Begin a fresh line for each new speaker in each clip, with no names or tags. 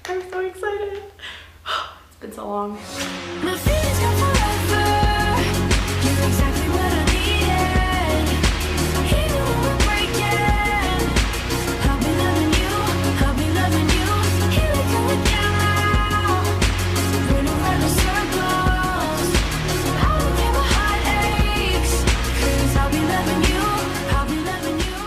I'm so excited. It's been so long.
My feelings come forever. You're exactly what I needed. Even when we're breaking, I'll be loving you. I'll be loving you. Here we come again now. Running around in circles. I don't care what heart aches. 'Cause I'll be loving you. I'll be loving you.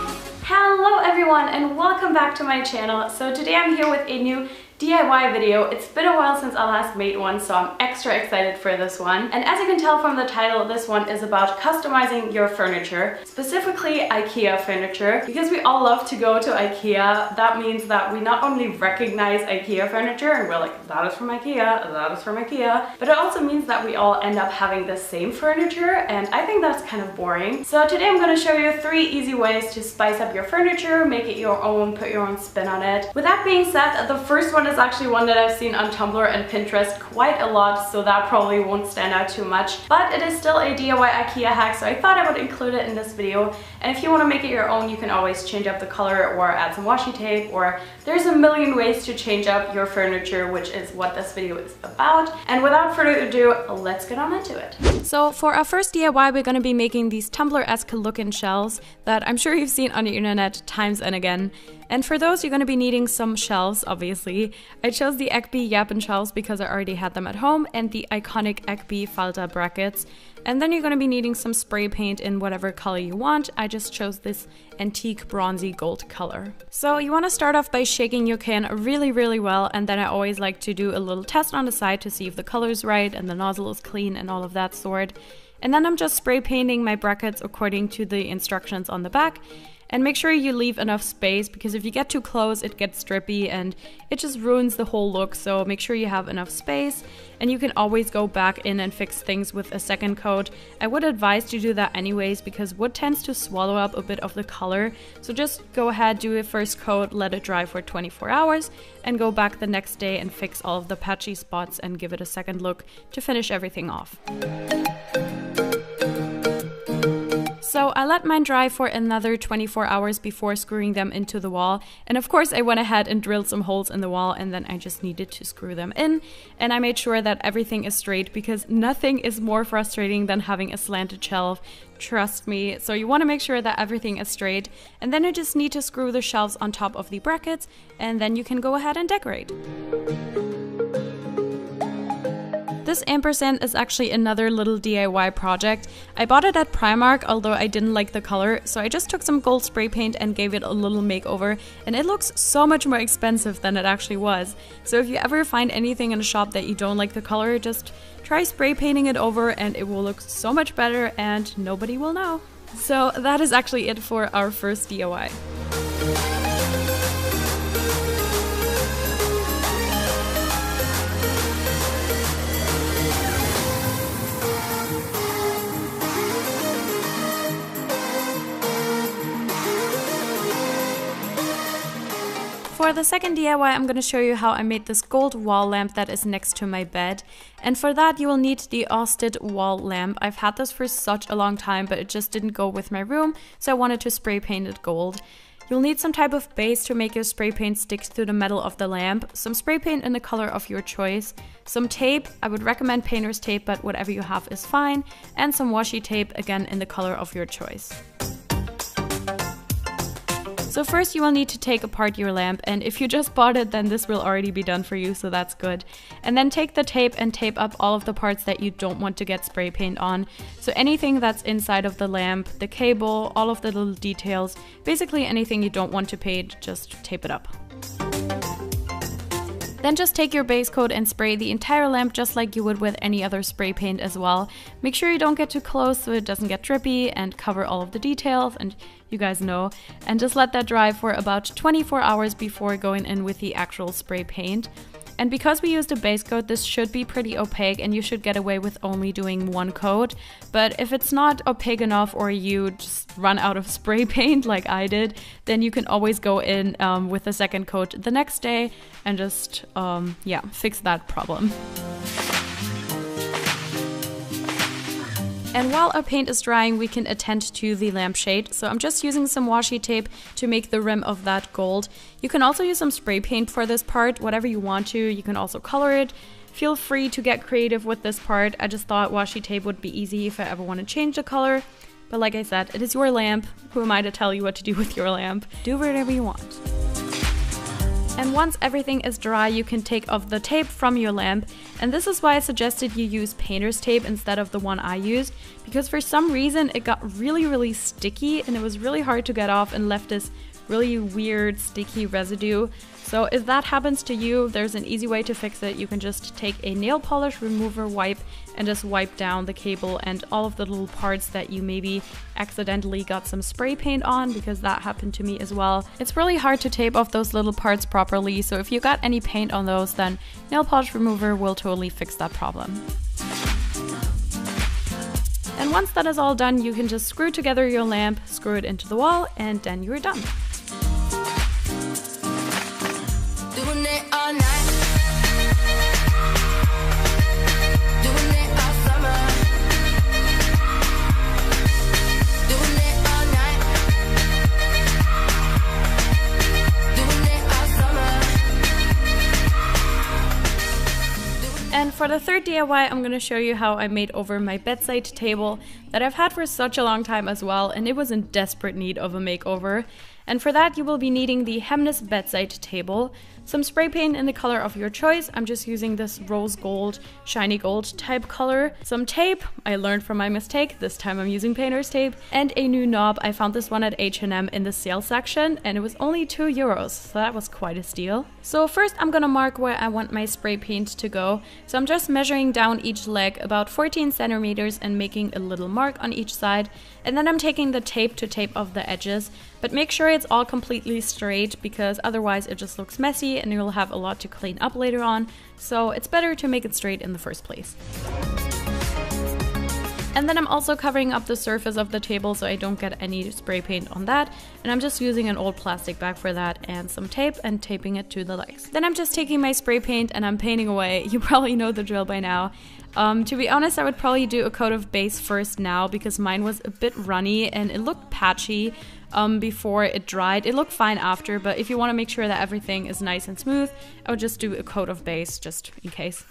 Hello everyone and welcome back to my channel. So today I'm here with a new DIY video. It's been a while since I last made one, so I'm extra excited for this one. And as you can tell from the title, this one is about customizing your furniture, specifically IKEA furniture. Because we all love to go to IKEA, that means that we not only recognize IKEA furniture and we're like, that is from IKEA, that is from IKEA, but it also means that we all end up having the same furniture, and I think that's kind of boring. So today I'm going to show you 3 easy ways to spice up your furniture, make it your own, put your own spin on it. With that being said, the first one is actually one that I've seen on Tumblr and Pinterest quite a lot, so that probably won't stand out too much, but it is still a DIY IKEA hack, so I thought I would include it in this video. And if you want to make it your own, you can always change up the color or add some washi tape, or there's a million ways to change up your furniture, which is what this video is about. And without further ado, let's get on into it. So for our first DIY, we're going to be making these Tumblr-esque looking shelves that I'm sure you've seen on the internet times and again. And for those, you're going to be needing some shelves, obviously. I chose the Ekby Yabin shelves because I already had them at home, and the iconic Ekby Falter brackets. And then you're going to be needing some spray paint in whatever color you want. I just chose this antique bronzy gold color. So you want to start off by shaking your can really well, and then I always like to do a little test on the side to see if the color is right and the nozzle is clean and all of that sort. And then I'm just spray painting my brackets according to the instructions on the back. And make sure you leave enough space, because if you get too close, it gets drippy and it just ruins the whole look. So make sure you have enough space, and you can always go back in and fix things with a second coat. I would advise to do that anyways, because wood tends to swallow up a bit of the color. So just go ahead, do a first coat, let it dry for 24 hours, and go back the next day and fix all of the patchy spots and give it a second look to finish everything off. So I let mine dry for another 24 hours before screwing them into the wall. And of course I went ahead and drilled some holes in the wall, and then I just needed to screw them in. And I made sure that everything is straight, because nothing is more frustrating than having a slanted shelf. Trust me. So you want to make sure that everything is straight. And then you just need to screw the shelves on top of the brackets, and then you can go ahead and decorate. This ampersand is actually another little DIY project. I bought it at Primark, although I didn't like the color, so I just took some gold spray paint and gave it a little makeover, and it looks so much more expensive than it actually was. So if you ever find anything in a shop that you don't like the color, just try spray painting it over and it will look so much better and nobody will know. So that is actually it for our first DIY. For the second DIY, I'm going to show you how I made this gold wall lamp that is next to my bed. And for that, you will need the Austin wall lamp. I've had this for such a long time, but it just didn't go with my room, so I wanted to spray paint it gold. You'll need some type of base to make your spray paint stick to the metal of the lamp, some spray paint in the color of your choice, some tape, I would recommend painter's tape, but whatever you have is fine, and some washi tape, again in the color of your choice. So first you will need to take apart your lamp, and if you just bought it, then this will already be done for you, so that's good. And then take the tape and tape up all of the parts that you don't want to get spray paint on. So anything that's inside of the lamp, the cable, all of the little details, basically anything you don't want to paint, just tape it up. Then just take your base coat and spray the entire lamp just like you would with any other spray paint as well. Make sure you don't get too close so it doesn't get drippy, and cover all of the details, and you guys know. And just let that dry for about 24 hours before going in with the actual spray paint. And because we used a base coat, this should be pretty opaque and you should get away with only doing one coat. But if it's not opaque enough, or you just run out of spray paint like I did, then you can always go in with a second coat the next day and just fix that problem. And while our paint is drying, we can attend to the lampshade. So I'm just using some washi tape to make the rim of that gold. You can also use some spray paint for this part, whatever you want to. You can also color it. Feel free to get creative with this part. I just thought washi tape would be easy if I ever want to change the color. But like I said, it is your lamp. Who am I to tell you what to do with your lamp? Do whatever you want. And once everything is dry, you can take off the tape from your lamp. And this is why I suggested you use painter's tape instead of the one I used, because for some reason it got really sticky and it was really hard to get off and left this really weird sticky residue. So if that happens to you, there's an easy way to fix it. You can just take a nail polish remover wipe and just wipe down the cable and all of the little parts that you maybe accidentally got some spray paint on, because that happened to me as well. It's really hard to tape off those little parts properly, so if you got any paint on those, then nail polish remover will totally fix that problem. And once that is all done, you can just screw together your lamp, screw it into the wall, and then you're done.
Doing it all night. Doing it all summer. Doing it all night. Doing it all summer.
And for the third DIY, I'm going to show you how I made over my bedside table that I've had for such a long time as well, and it was in desperate need of a makeover. And for that, you will be needing the HannaCreative bedside table, some spray paint in the color of your choice. I'm just using this rose gold, shiny gold type color, some tape, I learned from my mistake, this time I'm using painter's tape, and a new knob. I found this one at H&M in the sale section, and it was only €2, so that was quite a steal. So first I'm gonna mark where I want my spray paint to go. So I'm just measuring down each leg about 14 centimeters and making a little mark on each side, and then I'm taking the tape to tape off the edges, but make sure it's all completely straight, because otherwise it just looks messy and you'll have a lot to clean up later on, so it's better to make it straight in the first place. And then I'm also covering up the surface of the table so I don't get any spray paint on that, and I'm just using an old plastic bag for that and some tape and taping it to the legs. Then I'm just taking my spray paint and I'm painting away. You probably know the drill by now. To be honest, I would probably do a coat of base first now, because mine was a bit runny and it looked patchy before it dried. It looked fine after, but if you want to make sure that everything is nice and smooth, I would just do a coat of base just in case.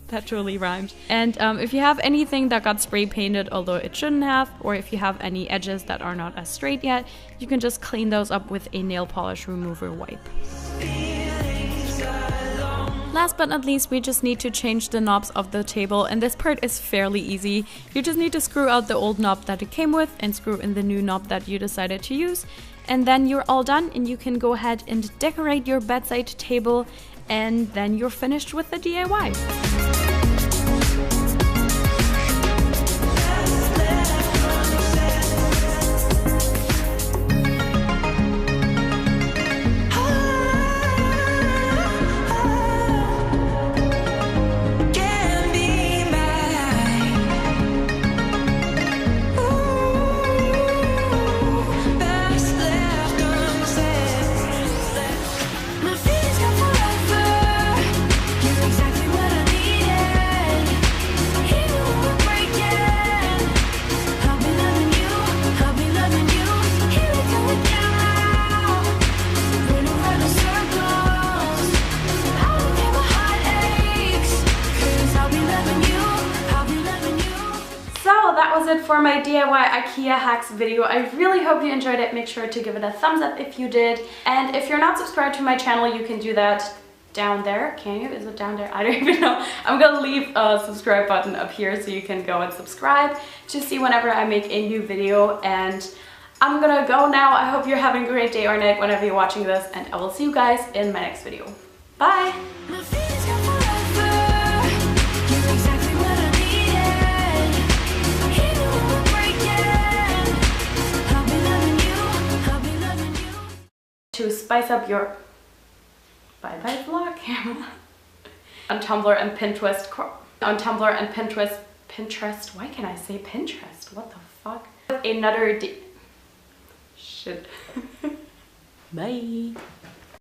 That totally rhymed. And if you have anything that got spray painted, although it shouldn't have, or if you have any edges that are not as straight yet, you can just clean those up with a nail polish remover wipe. Last but not least, we just need to change the knobs of the table, and this part is fairly easy. You just need to screw out the old knob that it came with and screw in the new knob that you decided to use, and then you're all done and you can go ahead and decorate your bedside table, and then you're finished with the DIY. That was it for my DIY IKEA hacks video. I really hope you enjoyed it. Make sure to give it a thumbs up if you did. And if you're not subscribed to my channel, you can do that down there. Can you? Is it down there? I don't even know. I'm gonna leave a subscribe button up here so you can go and subscribe to see whenever I make a new video. And I'm gonna go now. I hope you're having a great day or night whenever you're watching this, and I will see you guys in my next video. Bye! To spice up your bye-bye vlog camera on Tumblr and Pinterest, Pinterest, why can't I say Pinterest? What the fuck? Another shit. Bye.